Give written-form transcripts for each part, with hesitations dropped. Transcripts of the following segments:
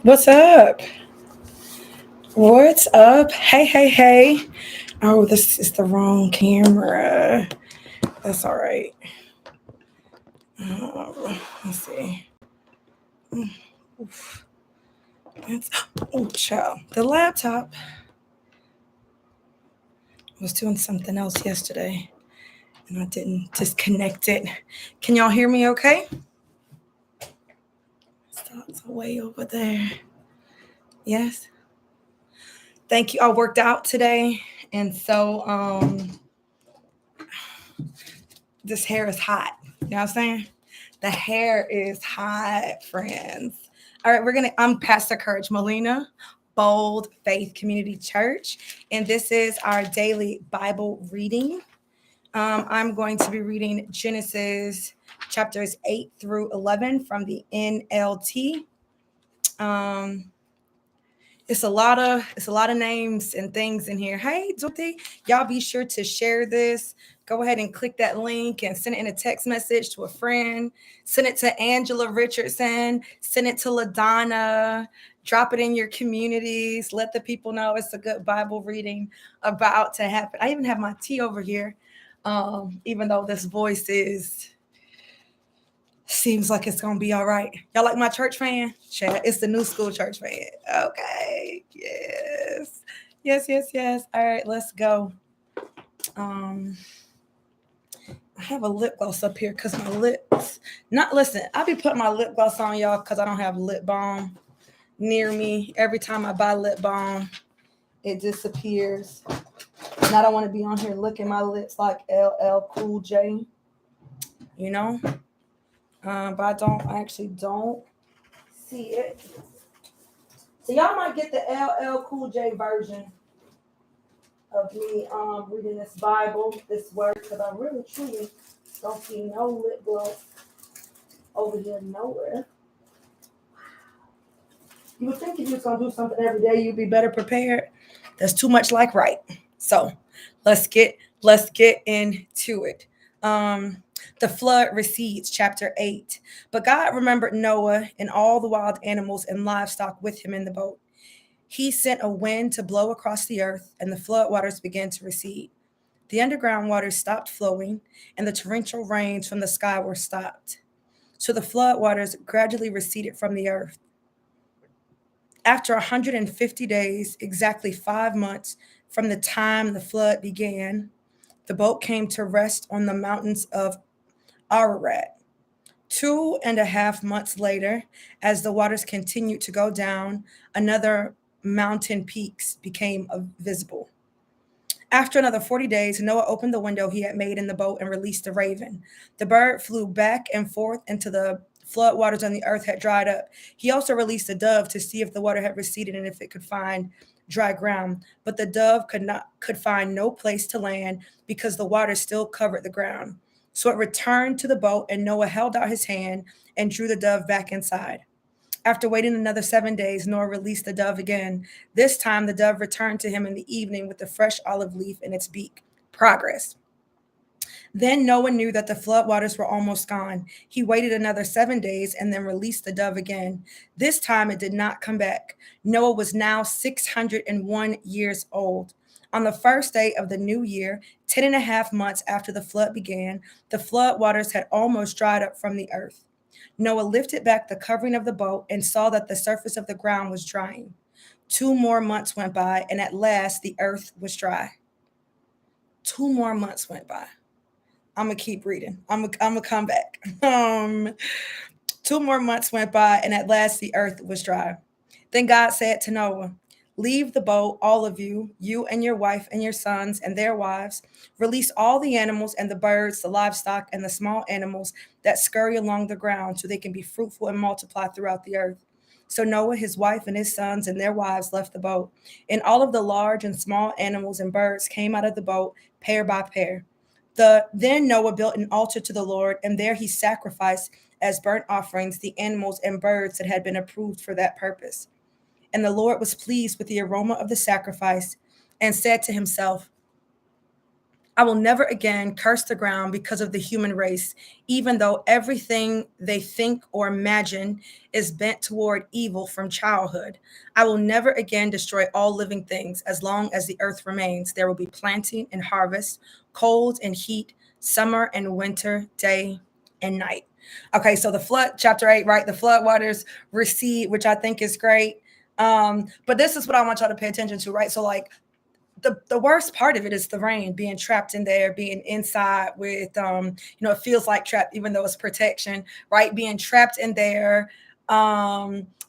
What's up? What's up? Hey, hey, hey. Oh, this is the wrong camera. That's all right. Let's see. Oof. That's, oh, child. The laptop was doing something else yesterday and I didn't disconnect it. Can y'all hear me okay? Starts way over there. Yes. Thank you. I worked out today. And so this hair is hot. You know what I'm saying? The hair is hot, friends. All right, I'm Pastor Courage Molina, Bold Faith Community Church, and this is our daily Bible reading. I'm going to be reading Genesis chapters 8 through 11 from the NLT. It's a lot of names and things in here. Hey, Dorothy, y'all be sure to share this. Go ahead and click that link and send it in a text message to a friend. Send it to Angela Richardson. Send it to LaDonna. Drop it in your communities. Let the people know it's a good Bible reading about to happen. I even have my tea over here, even though this voice seems like it's gonna be all right. Y'all like my church fan? Chat. It's the new school church fan. Okay. Yes. Yes. All right, let's go. I have a lip gloss up here because my lips. Not listen. I be putting my lip gloss on y'all because I don't have lip balm near me. Every time I buy lip balm, it disappears. And I don't want to be on here licking my lips like LL Cool J. You know. But I actually don't see it. So y'all might get the LL Cool J version of me reading this Bible, this word, because I really truly don't see no lip gloss over here nowhere. You would think if you was gonna do something every day, you'd be better prepared. That's too much like right. So let's get into it. The flood recedes, chapter 8. But God remembered Noah and all the wild animals and livestock with him in the boat. He sent a wind to blow across the earth, and the flood waters began to recede. The underground waters stopped flowing, and the torrential rains from the sky were stopped. So the flood waters gradually receded from the earth. After 150 days, exactly 5 months from the time the flood began, the boat came to rest on the mountains of Ararat. 2.5 months later, as the waters continued to go down, another mountain peaks became visible. After another 40 days, Noah opened the window he had made in the boat and released the raven. The bird flew back and forth until the flood waters on the earth had dried up. He also released a dove to see if the water had receded and if it could find dry ground. But the dove could find no place to land because the water still covered the ground. So it returned to the boat, and Noah held out his hand and drew the dove back inside. After waiting another 7 days, Noah released the dove again. This time, the dove returned to him in the evening with a fresh olive leaf in its beak. Progress. Then Noah knew that the flood waters were almost gone. He waited another 7 days and then released the dove again. This time, it did not come back. Noah was now 601 years old. On the first day of the new year, 10.5 months after the flood began, the flood waters had almost dried up from the earth. Noah lifted back the covering of the boat and saw that the surface of the ground was drying. 2 more months went by, and at last the earth was dry. 2 more months went by. I'm going to keep reading. I'm going to come back. 2 more months went by, and at last the earth was dry. Then God said to Noah, "Leave the boat, all of you, you and your wife and your sons and their wives. Release all the animals and the birds, the livestock, and the small animals that scurry along the ground so they can be fruitful and multiply throughout the earth." So Noah, his wife, and his sons and their wives left the boat, and all of the large and small animals and birds came out of the boat, pair by pair. Then Noah built an altar to the Lord, and there he sacrificed as burnt offerings the animals and birds that had been approved for that purpose. And the Lord was pleased with the aroma of the sacrifice and said to himself, I will never again curse the ground because of the human race, even though everything they think or imagine is bent toward evil from childhood. I will never again destroy all living things. As long as the earth remains, there will be planting and harvest, cold and heat, summer and winter, day and night. Okay, so the flood, chapter 8, right? The flood waters recede, which I think is great. But this is what I want y'all to pay attention to, right? So, like, the worst part of it is the rain, being trapped in there, being inside with it feels like trapped even though it's protection, right? Being trapped in there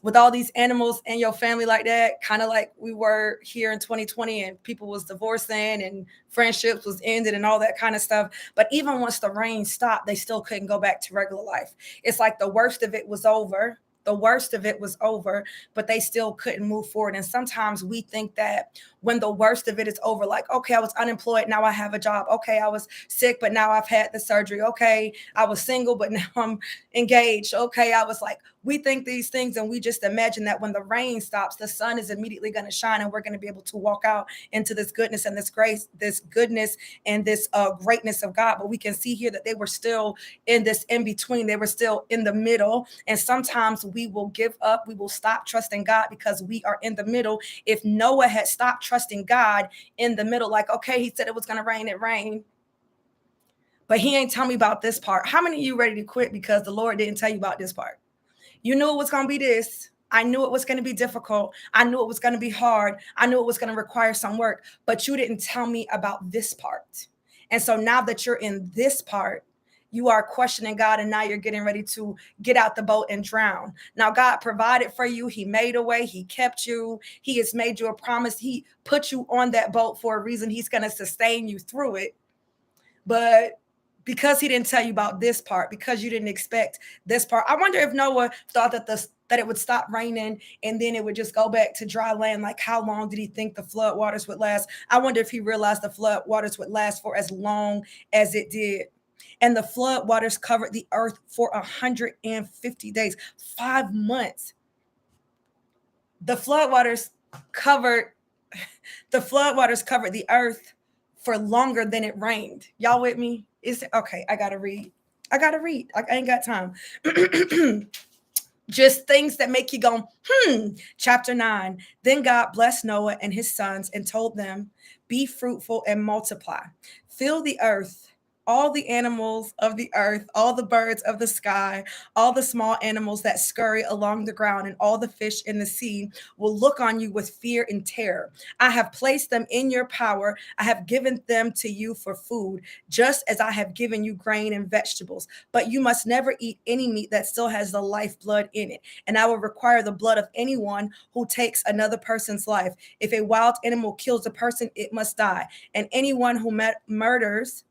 with all these animals and your family like that, kind of like we were here in 2020, and people was divorcing and friendships was ended and all that kind of stuff. But even once the rain stopped, they still couldn't go back to regular life. It's like the worst of it was over. The worst of it was over, but they still couldn't move forward. And sometimes we think that when the worst of it is over, like, okay, I was unemployed, now I have a job. Okay, I was sick, but now I've had the surgery. Okay, I was single, but now I'm engaged. Okay, I was like, we think these things and we just imagine that when the rain stops, the sun is immediately going to shine and we're going to be able to walk out into this goodness and this grace, this goodness and this greatness of God. But we can see here that they were still in this in between. They were still in the middle. And sometimes we will give up. We will stop trusting God because we are in the middle. If Noah had stopped trusting God in the middle, like, okay, he said it was going to rain, it rained, but he ain't tell me about this part. How many of you ready to quit because the Lord didn't tell you about this part? You knew it was going to be this. I knew it was going to be difficult. I knew it was going to be hard. I knew it was going to require some work, but you didn't tell me about this part. And so now that you're in this part, you are questioning God, and now you're getting ready to get out the boat and drown. Now, God provided for you. He made a way. He kept you. He has made you a promise. He put you on that boat for a reason. He's going to sustain you through it. But because he didn't tell you about this part, because you didn't expect this part, I wonder if Noah thought that it would stop raining and then it would just go back to dry land. Like, how long did he think the flood waters would last? I wonder if he realized the flood waters would last for as long as it did. And the flood waters covered the earth for 150 days, 5 months. The flood waters covered the earth for longer than it rained. Y'all with me? Is okay? I gotta read. I ain't got time. Just things that make you go, Chapter 9. Then God blessed Noah and his sons and told them, be fruitful and multiply. Fill the earth, all the animals of the earth, all the birds of the sky, all the small animals that scurry along the ground, and all the fish in the sea will look on you with fear and terror. I have placed them in your power. I have given them to you for food, just as I have given you grain and vegetables. But you must never eat any meat that still has the lifeblood in it. And I will require the blood of anyone who takes another person's life. If a wild animal kills a person, it must die. And anyone who murders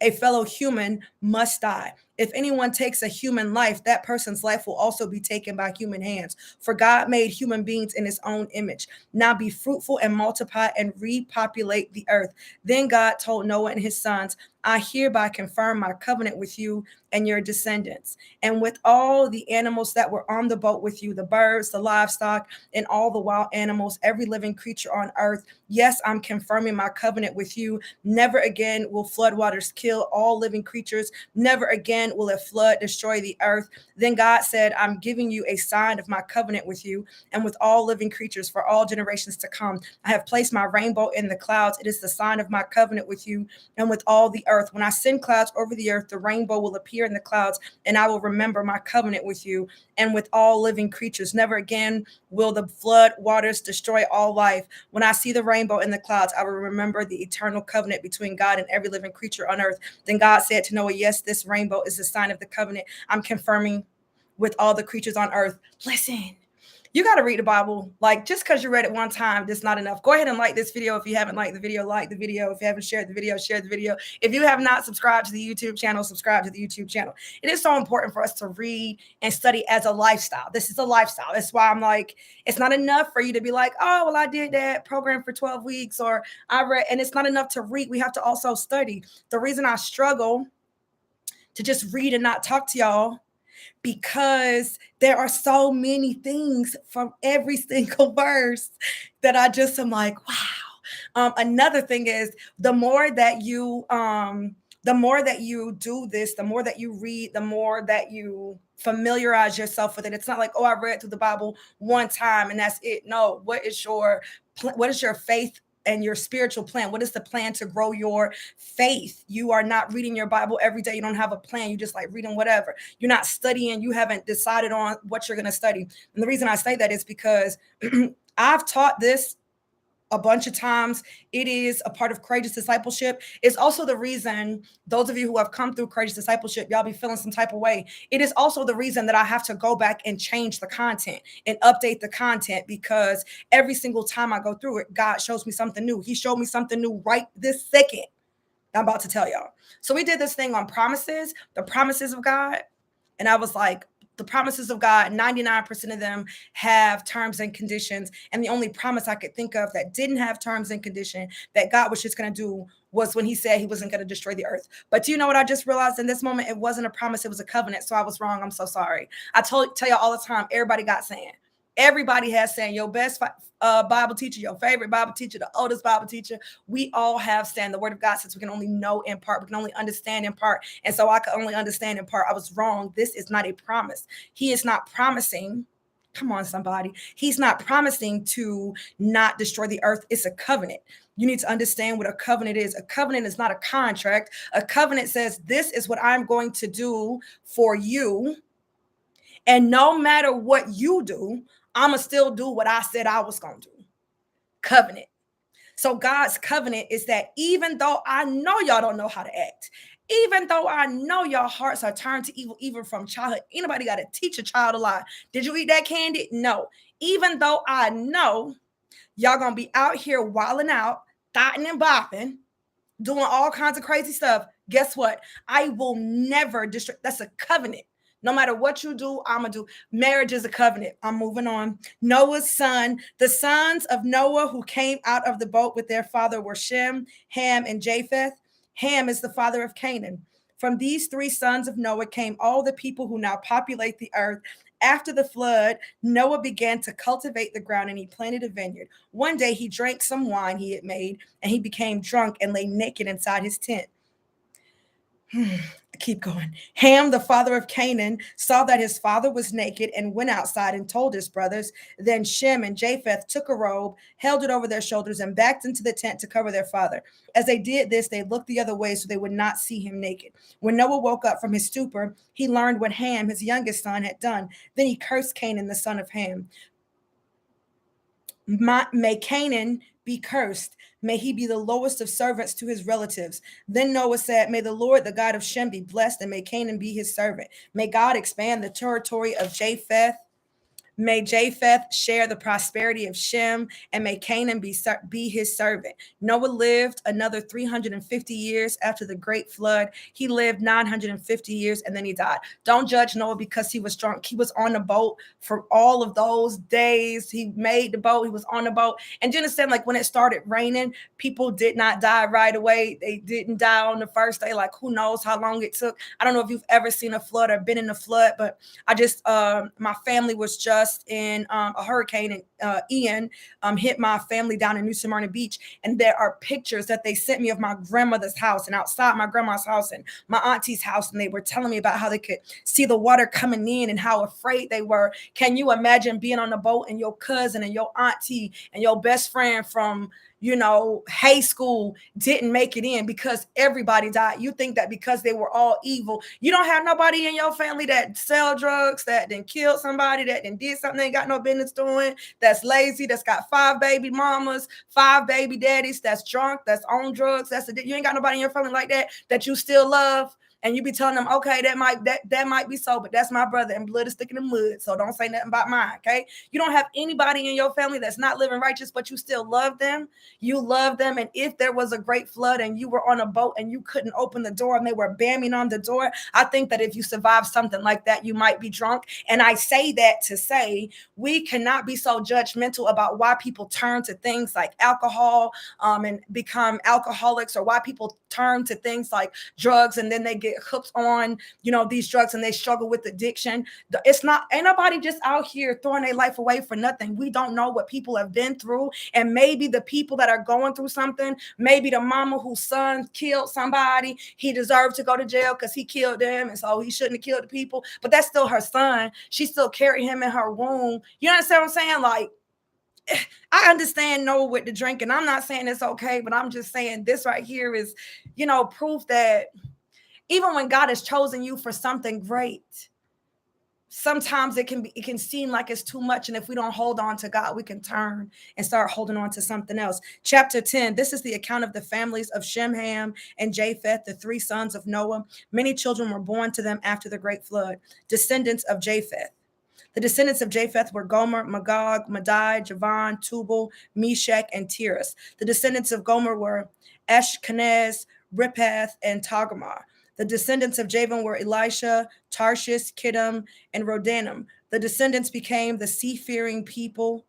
a fellow human must die. If anyone takes a human life, that person's life will also be taken by human hands. For God made human beings in his own image. Now be fruitful and multiply and repopulate the earth. Then God told Noah and his sons, I hereby confirm my covenant with you and your descendants, and with all the animals that were on the boat with you, the birds, the livestock, and all the wild animals, every living creature on earth. Yes, I'm confirming my covenant with you. Never again will floodwaters kill all living creatures. Never again will a flood destroy the earth. Then God said, I'm giving you a sign of my covenant with you and with all living creatures for all generations to come. I have placed my rainbow in the clouds. It is the sign of my covenant with you and with all the earth. When I send clouds over the earth, the rainbow will appear in the clouds, and I will remember my covenant with you and with all living creatures. Never again will the flood waters destroy all life. When I see the rainbow in the clouds, I will remember the eternal covenant between God and every living creature on earth. Then God said to Noah, yes, this rainbow is the sign of the covenant I'm confirming with all the creatures on earth. Listen. You got to read the Bible. Like, just because you read it one time, that's not enough. Go ahead and like this video. If you haven't liked the video, like the video. If you haven't shared the video, share the video. If you have not subscribed to the YouTube channel, subscribe to the YouTube channel. It is so important for us to read and study as a lifestyle. This is a lifestyle. That's why I'm like, it's not enough for you to be like, oh, well, I did that program for 12 weeks or I read, and it's not enough to read. We have to also study. The reason I struggle to just read and not talk to y'all, because there are so many things from every single verse that I just am like, wow. Another thing is the more that you do this, the more that you read, the more that you familiarize yourself with it. It's not like, oh, I read through the Bible one time and that's it. No, what is your faith and your spiritual plan? What is the plan to grow your faith? You are not reading your Bible every day. You don't have a plan. You just like reading whatever. You're not studying. You haven't decided on what you're going to study. And the reason I say that is because I've taught this a bunch of times. It is a part of courageous discipleship. It's also the reason, those of you who have come through courageous discipleship, y'all be feeling some type of way. It is also the reason that I have to go back and change the content and update the content, because every single time I go through it, God shows me something new. He showed me something new right this second. I'm about to tell y'all. So we did this thing on promises, the promises of God. And I was like, the promises of God, 99% of them have terms and conditions. And the only promise I could think of that didn't have terms and condition that God was just going to do was when he said he wasn't going to destroy the earth. But do you know what I just realized in this moment? It wasn't a promise. It was a covenant. So I was wrong. I'm so sorry. I tell y'all all the time, everybody got sand. Everybody has saying your best Bible teacher, your favorite Bible teacher, the oldest Bible teacher. We all have saying the word of God says we can only know in part. We can only understand in part. And so I could only understand in part. I was wrong. This is not a promise. He is not promising. Come on, somebody. He's not promising to not destroy the earth. It's a covenant. You need to understand what a covenant is. A covenant is not a contract. A covenant says, this is what I'm going to do for you. And no matter what you do, I'm going to still do what I said I was going to do. Covenant. So God's covenant is that even though I know y'all don't know how to act, even though I know your hearts are turned to evil, even from childhood, anybody got to teach a child a lie? Did you eat that candy? No. Even though I know y'all going to be out here wilding out, thotting and bopping, doing all kinds of crazy stuff, guess what? I will never destroy. That's a covenant. No matter what you do, I'm going to do. Marriage is a covenant. I'm moving on. Noah's son, the sons of Noah who came out of the boat with their father were Shem, Ham, and Japheth. Ham is the father of Canaan. From these three sons of Noah came all the people who now populate the earth. After the flood, Noah began to cultivate the ground and he planted a vineyard. One day he drank some wine he had made and he became drunk and lay naked inside his tent. Keep going. Ham, the father of Canaan, saw that his father was naked and went outside and told his brothers. Then Shem and Japheth took a robe, held it over their shoulders, and backed into the tent to cover their father. As they did this, they looked the other way so they would not see him naked. When Noah woke up from his stupor, he learned what Ham, his youngest son, had done. Then he cursed Canaan, the son of Ham. May Canaan be cursed. May he be the lowest of servants to his relatives. Then Noah said, may the Lord, the God of Shem, be blessed, and may Canaan be his servant. May God expand the territory of Japheth. May Japheth share the prosperity of Shem, and may Canaan be his servant. Noah lived another 350 years after the great flood. He lived 950 years, and then he died. Don't judge Noah because he was drunk. He was on the boat for all of those days. He made the boat. He was on the boat. And you understand, like when it started raining, people did not die right away. They didn't die on the first day. Like who knows how long it took. I don't know if you've ever seen a flood or been in a flood, but I just, my family was just in a hurricane, and Ian hit my family down in New Smyrna Beach. And there are pictures that they sent me of my grandmother's house and outside my grandma's house and my auntie's house. And they were telling me about how they could see the water coming in and how afraid they were. Can you imagine being on the boat and your cousin and your auntie and your best friend from, you know, high school didn't make it in because everybody died? You think that because they were all evil. You don't have nobody in your family that sell drugs, that then killed somebody, that then did something they ain't got no business doing, that's lazy, that's got 5 baby mamas, 5 baby daddies, that's drunk, that's on drugs. You ain't got nobody in your family like that you still love. And you be telling them, okay, that might be so, but that's my brother and blood is sticking in mud. So don't say nothing about mine. Okay. You don't have anybody in your family that's not living righteous, but you still love them. You love them. And if there was a great flood and you were on a boat and you couldn't open the door and they were banging on the door, I think that if you survive something like that, you might be drunk. And I say that to say we cannot be so judgmental about why people turn to things like alcohol and become alcoholics, or why people turn to things like drugs and then they get get hooked on, these drugs and they struggle with addiction. Ain't nobody just out here throwing their life away for nothing. We don't know what people have been through. And maybe the people that are going through something, maybe the mama whose son killed somebody, he deserved to go to jail because he killed them. And so he shouldn't have killed the people, but that's still her son. She still carried him in her womb. You understand what I'm saying? Like, I understand no with the drinking. I'm not saying it's okay, but I'm just saying this right here is, proof that even when God has chosen you for something great, sometimes it can seem like it's too much. And if we don't hold on to God, we can turn and start holding on to something else. Chapter 10, this is the account of the families of Shem, Ham, and Japheth, the three sons of Noah. Many children were born to them after the great flood. Descendants of Japheth. The descendants of Japheth were Gomer, Magog, Madai, Javan, Tubal, Meshach, and Tiras. The descendants of Gomer were Ashkenaz, Riphath, and Togarmah. The descendants of Javan were Elisha, Tarshish, Kittim, and Rodanim. The descendants became the seafaring peoples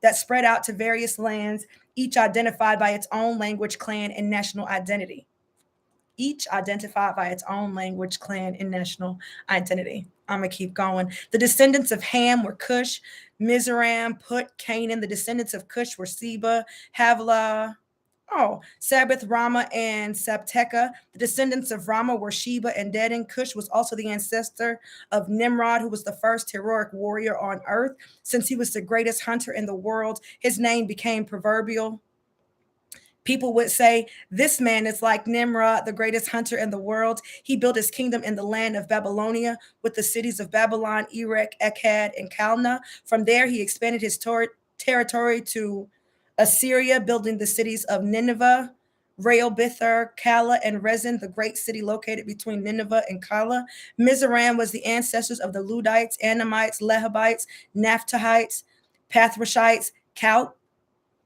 that spread out to various lands, each identified by its own language, clan, and national identity. Each identified by its own language, clan, and national identity. I'm going to keep going. The descendants of Ham were Cush, Mizraim, Put, Canaan. The descendants of Cush were Seba, Havilah, Sabbath, Rama, and Sabteka. The descendants of Rama were Sheba and Dedan. Cush was also the ancestor of Nimrod, who was the first heroic warrior on earth. Since he was the greatest hunter in the world, his name became proverbial. People would say, this man is like Nimrod, the greatest hunter in the world. He built his kingdom in the land of Babylonia with the cities of Babylon, Erech, Akkad, and Calneh. From there, he expanded his territory to Assyria, building the cities of Nineveh, Rehoboth, Calah, and Rezin, the great city located between Nineveh and Calah. Mizraim was the ancestors of the Ludites, Anamites, Lehabites, Naphtuhites, Pathrishites,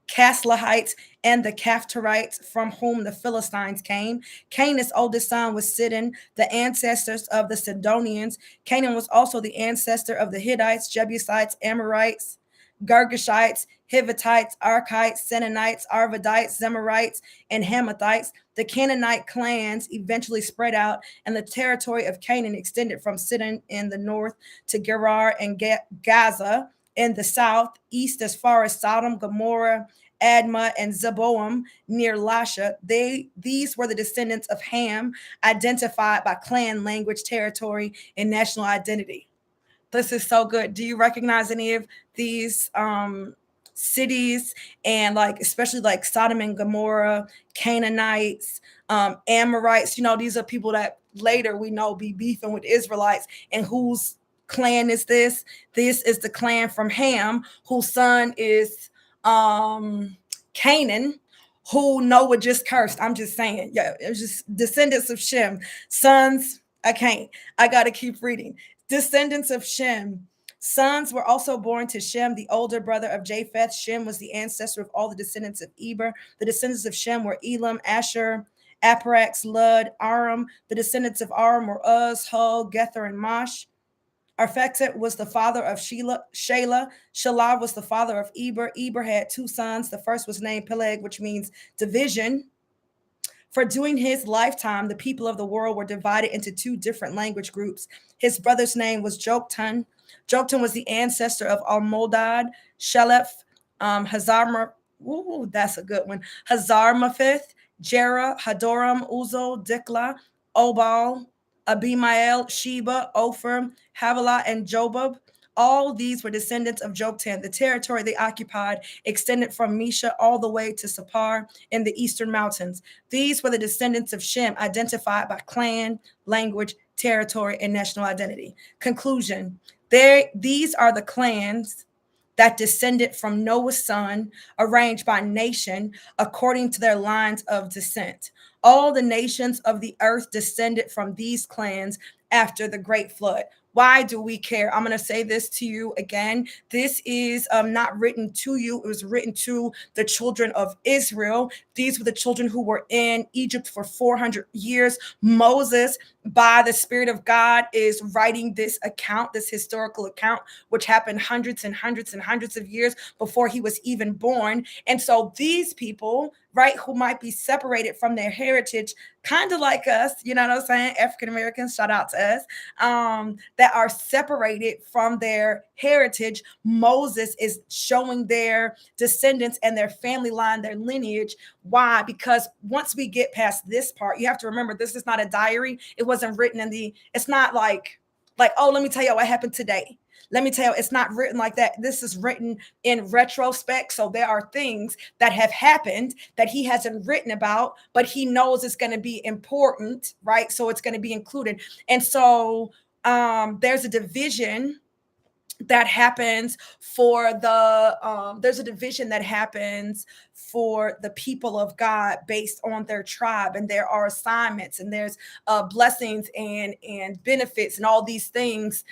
Caslahites, and the Caphtorites, from whom the Philistines came. Canaan's oldest son was Sidon, the ancestors of the Sidonians. Canaan was also the ancestor of the Hittites, Jebusites, Amorites, Girgashites, Hivitites, Archites, Senanites, Arvadites, Zemarites, and Hamathites. The Canaanite clans eventually spread out, and the territory of Canaan extended from Sidon in the north to Gerar and Gaza in the south, east as far as Sodom, Gomorrah, Admah, and Zeboam near Lasha. These were the descendants of Ham, identified by clan, language, territory, and national identity. This is so good. Do you recognize any of these cities, and especially like Sodom and Gomorrah, Canaanites, Amorites? These are people that later we know be beefing with Israelites, and whose clan is this? This is the clan from Ham, whose son is Canaan, who Noah just cursed. I'm just saying, yeah, it was just descendants of Shem, sons. I gotta keep reading. Descendants of Shem. Sons were also born to Shem, the older brother of Japheth. Shem was the ancestor of all the descendants of Eber. The descendants of Shem were Elam, Asher, Aparax, Lud, Aram. The descendants of Aram were Uz, Hul, Gether, and Mosh. Arphaxad was the father of Shelah. Shelah was the father of Eber. Eber had two sons. The first was named Peleg, which means division. For during his lifetime, the people of the world were divided into two different language groups. His brother's name was Joktan. Joktan was the ancestor of Almodad, Sheleph, Hazar. That's a good one. Hazarmaveth, Jerah, Hadoram, Uzo, Dikla, Obal, Abimael, Sheba, Ophir, Havilah, and Jobab. All these were descendants of Joktan. The territory they occupied extended from Mesha all the way to Sapar in the eastern mountains. These were the descendants of Shem, identified by clan, language, territory, and national identity. Conclusion. These are the clans that descended from Noah's son, arranged by nation according to their lines of descent. All the nations of the earth descended from these clans after the great flood. Why do we care? I'm going to say this to you again. This is not written to you. It was written to the children of Israel. These were the children who were in Egypt for 400 years. Moses, by the Spirit of God, is writing this account, this historical account, which happened hundreds and hundreds and hundreds of years before he was even born. And so these people, right, who might be separated from their heritage, kind of like us, you know what I'm saying? African Americans, shout out to us, that are separated from their heritage. Moses is showing their descendants and their family line, their lineage. Why? Because once we get past this part, you have to remember this is not a diary. It wasn't written in the, it's not like, oh, let me tell you what happened today. Let me tell you, it's not written like that. This is written in retrospect. So there are things that have happened that he hasn't written about, but he knows it's going to be important, right? So it's going to be included. And so there's a division that happens for there's a division that happens for the people of God based on their tribe, and there are assignments, and there's blessings and benefits and all these things.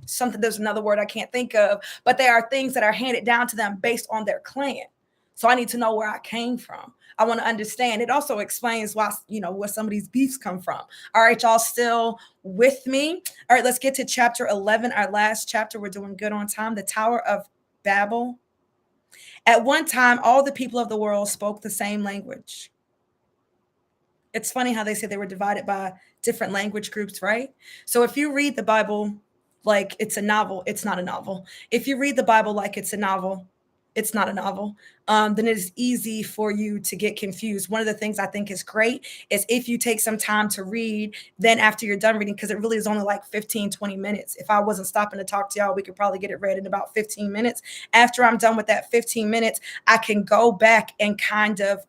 Something, there's another word I can't think of, but there are things that are handed down to them based on their clan. So I need to know where I came from. I want to understand. It also explains why, where some of these beefs come from. All right, y'all still with me? All right, let's get to chapter 11, our last chapter. We're doing good on time. The Tower of Babel. At one time, all the people of the world spoke the same language. It's funny how they say they were divided by different language groups, right? So if you read the Bible like it's a novel, it's not a novel. If you read the Bible like it's a novel, it's not a novel. Then it is easy for you to get confused. One of the things I think is great is if you take some time to read, then after you're done reading, because it really is only like 15, 20 minutes. If I wasn't stopping to talk to y'all, we could probably get it read in about 15 minutes. After I'm done with that 15 minutes, I can go back and kind of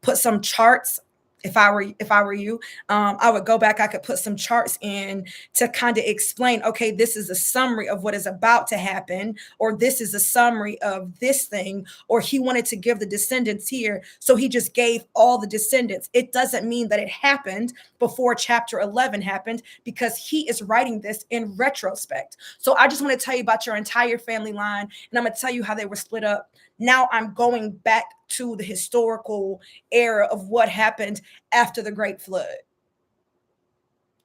put some charts. If I were you, I would go back. I could put some charts in to kind of explain, okay, this is a summary of what is about to happen, or this is a summary of this thing, or he wanted to give the descendants here, so he just gave all the descendants. It doesn't mean that it happened before chapter 11 happened, because he is writing this in retrospect. So I just want to tell you about your entire family line, and I'm going to tell you how they were split up. Now I'm going back to the historical era of what happened after the Great Flood,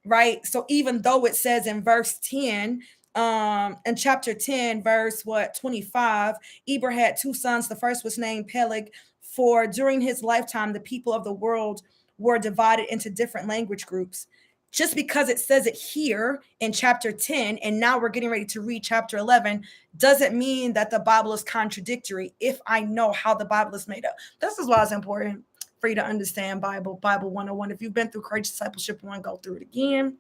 right? So even though it says in verse 10, in chapter 10, verse 25, Eber had two sons. The first was named Peleg, for during his lifetime, the people of the world were divided into different language groups. Just because it says it here in chapter 10, and now we're getting ready to read chapter 11, doesn't mean that the Bible is contradictory if I know how the Bible is made up. This is why it's important for you to understand Bible 101. If you've been through Courageous Discipleship 1, go through it again.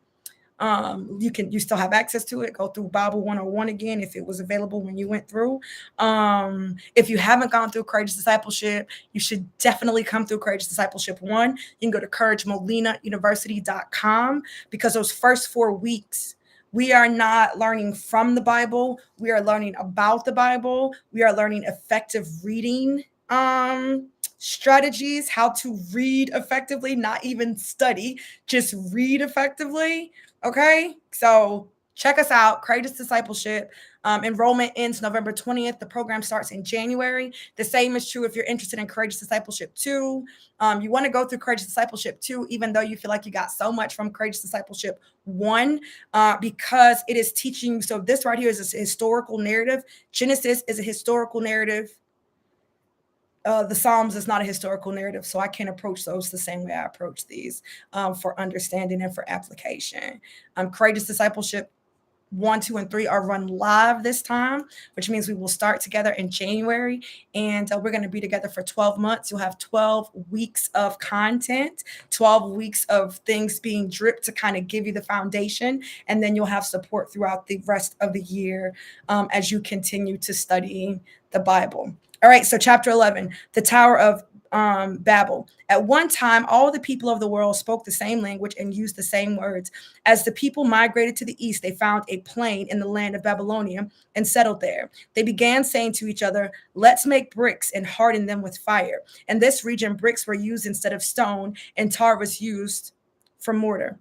You still have access to it. Go through Bible 101 again if it was available when you went through. If you haven't gone through Courageous Discipleship, you should definitely come through Courageous Discipleship 1. You can go to CourageMolinaUniversity.com, because those first 4 weeks, we are not learning from the Bible. We are learning about the Bible. We are learning effective reading strategies, how to read effectively, not even study, just read effectively. Okay, so check us out, Courageous Discipleship. Enrollment ends November 20th. The program starts in January. The same is true if you're interested in Courageous Discipleship 2. You want to go through Courageous Discipleship 2, even though you feel like you got so much from Courageous Discipleship 1, because it is teaching. So this right here is a historical narrative. Genesis is a historical narrative. The Psalms is not a historical narrative, so I can't approach those the same way I approach these for understanding and for application. Courageous Discipleship 1, 2, and 3 are run live this time, which means we will start together in January, and we're going to be together for 12 months. You'll have 12 weeks of content, 12 weeks of things being dripped to kind of give you the foundation, and then you'll have support throughout the rest of the year as you continue to study the Bible. All right, so chapter 11, the Tower of Babel. At one time, all the people of the world spoke the same language and used the same words. As the people migrated to the east, they found a plain in the land of Babylonia and settled there. They began saying to each other, "Let's make bricks and harden them with fire." In this region, bricks were used instead of stone, and tar was used for mortar.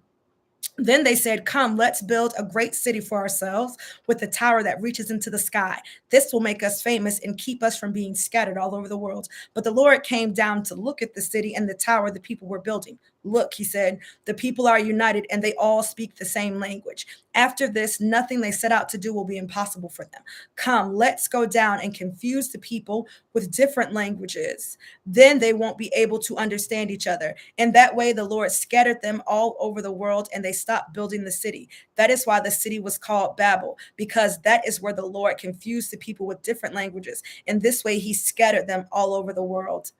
Then they said, "Come, let's build a great city for ourselves with a tower that reaches into the sky. This will make us famous and keep us from being scattered all over the world." But the Lord came down to look at the city and the tower the people were building. Look, he said, the people are united and they all speak the same language. After this, nothing they set out to do will be impossible for them. Come, let's go down and confuse the people with different languages. Then they won't be able to understand each other. And that way, the Lord scattered them all over the world and they stopped building the city. That is why the city was called Babel, because that is where the Lord confused the people with different languages. And this way, he scattered them all over the world.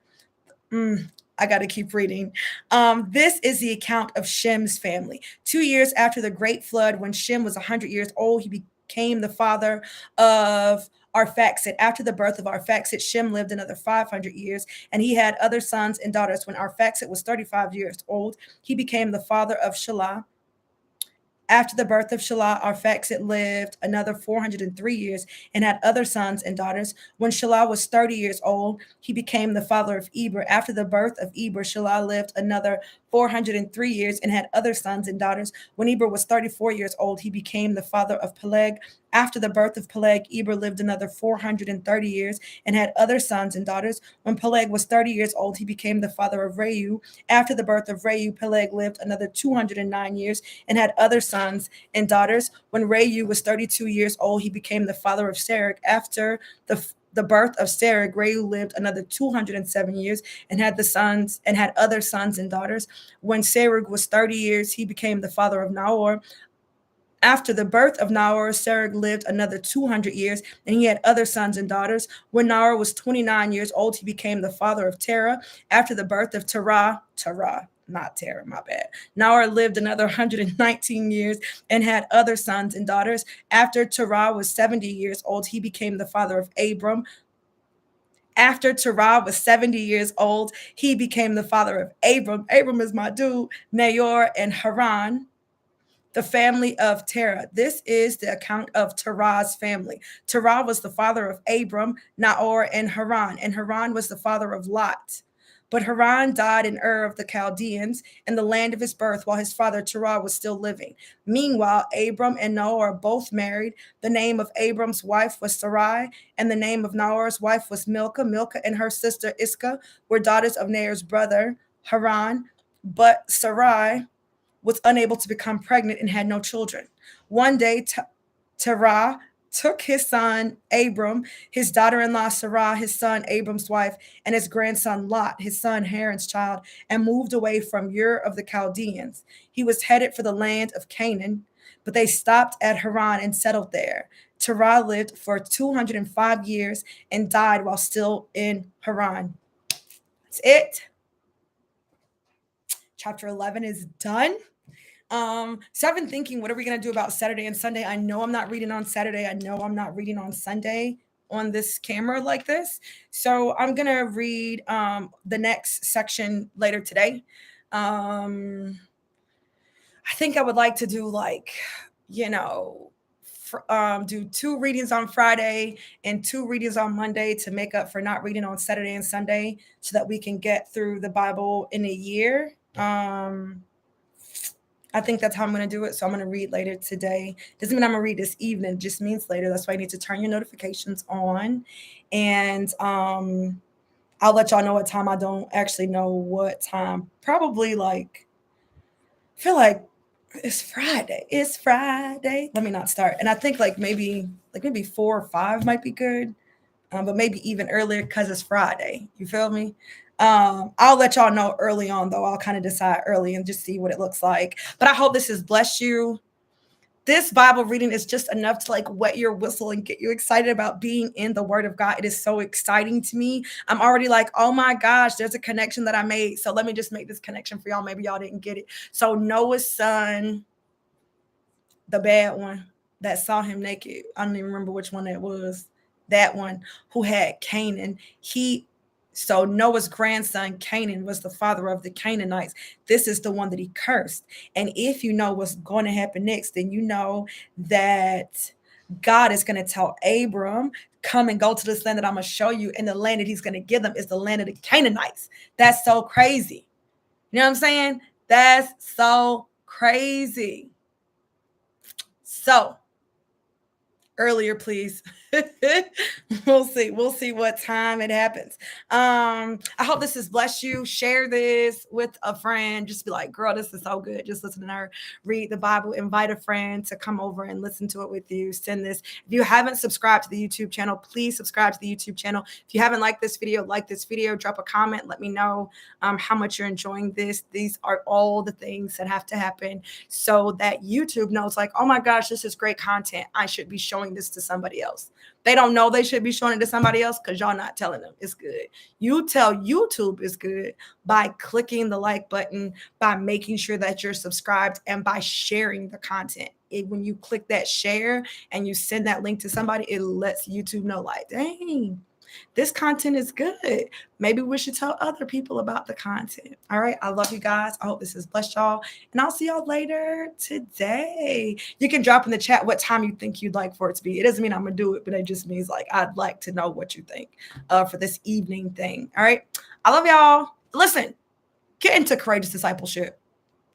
I got to keep reading. This is the account of Shem's family. 2 years after the great flood, when Shem was 100 years old, he became the father of Arphaxad. After the birth of Arphaxad, Shem lived another 500 years, and he had other sons and daughters. When Arphaxad was 35 years old, he became the father of Shelah. After the birth of Shelah, Arphaxad lived another 403 years and had other sons and daughters. When Shelah was 30 years old, he became the father of Eber. After the birth of Eber, Shelah lived another 403 years and had other sons and daughters. When Eber was 34 years old, he became the father of Peleg. After the birth of Peleg, Eber lived another 430 years and had other sons and daughters. When Peleg was 30 years old, he became the father of Reu. After the birth of Reu, Peleg lived another 209 years and had other sons and daughters. When Reu was 32 years old, he became the father of Serug. After the birth of Serug, Reu lived another 207 years and had other sons and daughters. When Serug was 30 years, he became the father of Nahor. After the birth of Nahor, Serug lived another 200 years, and he had other sons and daughters. When Nahor was 29 years old, he became the father of Terah. After the birth of not Terah, my bad. Nahor lived another 119 years and had other sons and daughters. After Terah was 70 years old, he became the father of Abram. After Terah was 70 years old, he became the father of Abram. Abram is my dude, Nahor, and Haran. The family of Terah. This is the account of Terah's family. Terah was the father of Abram, Nahor, and Haran was the father of Lot. But Haran died in Ur of the Chaldeans in the land of his birth while his father Terah was still living. Meanwhile, Abram and Nahor both married. The name of Abram's wife was Sarai, and the name of Nahor's wife was Milcah. Milcah and her sister Iscah were daughters of Nahor's brother Haran, but Sarai was unable to become pregnant and had no children. One day, Terah took his son Abram, his daughter-in-law Sarah, his son Abram's wife, and his grandson Lot, his son Haran's child, and moved away from Ur of the Chaldeans. He was headed for the land of Canaan, but they stopped at Haran and settled there. Terah lived for 205 years and died while still in Haran. That's it. Chapter 11 is done. So I've been thinking, what are we going to do about Saturday and Sunday? I know I'm not reading on Saturday. I know I'm not reading on Sunday on this camera like this. So I'm going to read the next section later today. I think I would like to do do 2 readings on Friday and 2 readings on Monday to make up for not reading on Saturday and Sunday so that we can get through the Bible in a year. I think that's how I'm going to do it. So I'm going to read later today. Doesn't mean I'm going to read this evening. It just means later. That's why I need to turn your notifications on. And I'll let y'all know what time. I don't actually know what time. Probably I feel like it's Friday. It's Friday. Let me not start. And I think maybe 4 or 5 might be good. But maybe even earlier because it's Friday. You feel me? I'll let y'all know early on, though. I'll kind of decide early and just see what it looks like. But I hope this has blessed you. This Bible reading is just enough to wet your whistle and get you excited about being in the Word of God. It is so exciting to me. I'm already oh my gosh, there's a connection that I made. So let me just make this connection for y'all. Maybe y'all didn't get it. So Noah's son, the bad one that saw him naked. I don't even remember which one that was. That one who had Canaan. So Noah's grandson, Canaan, was the father of the Canaanites. This is the one that he cursed. And if you know what's going to happen next, then you know that God is going to tell Abram, come and go to this land that I'm going to show you. And the land that he's going to give them is the land of the Canaanites. That's so crazy. You know what I'm saying? That's so crazy. So Earlier, please. We'll see. We'll see what time it happens. I hope this has blessed you. Share this with a friend. Just be like, girl, this is so good. Just listen to her read the Bible. Invite a friend to come over and listen to it with you. Send this. If you haven't subscribed to the YouTube channel, please subscribe to the YouTube channel. If you haven't liked this video, like this video, drop a comment. Let me know how much you're enjoying this. These are all the things that have to happen so that YouTube knows, like, oh my gosh, this is great content. I should be showing this to somebody else. They don't know they should be showing it to somebody else because y'all not telling them it's good. You tell YouTube it's good by clicking the like button, by making sure that you're subscribed, and by sharing the content. When you click that share and you send that link to somebody, it lets YouTube know, like, dang, this content is good. Maybe we should tell other people about the content. All right. I love you guys. I hope this has blessed y'all. And I'll see y'all later today. You can drop in the chat what time you think you'd like for it to be. It doesn't mean I'm going to do it, but it just means, like, I'd like to know what you think for this evening thing. All right. I love y'all. Listen, get into courageous discipleship.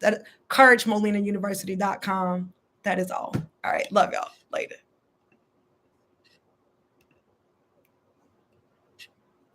That CourageMolinaUniversity.com. That is all. All right. Love y'all. Later.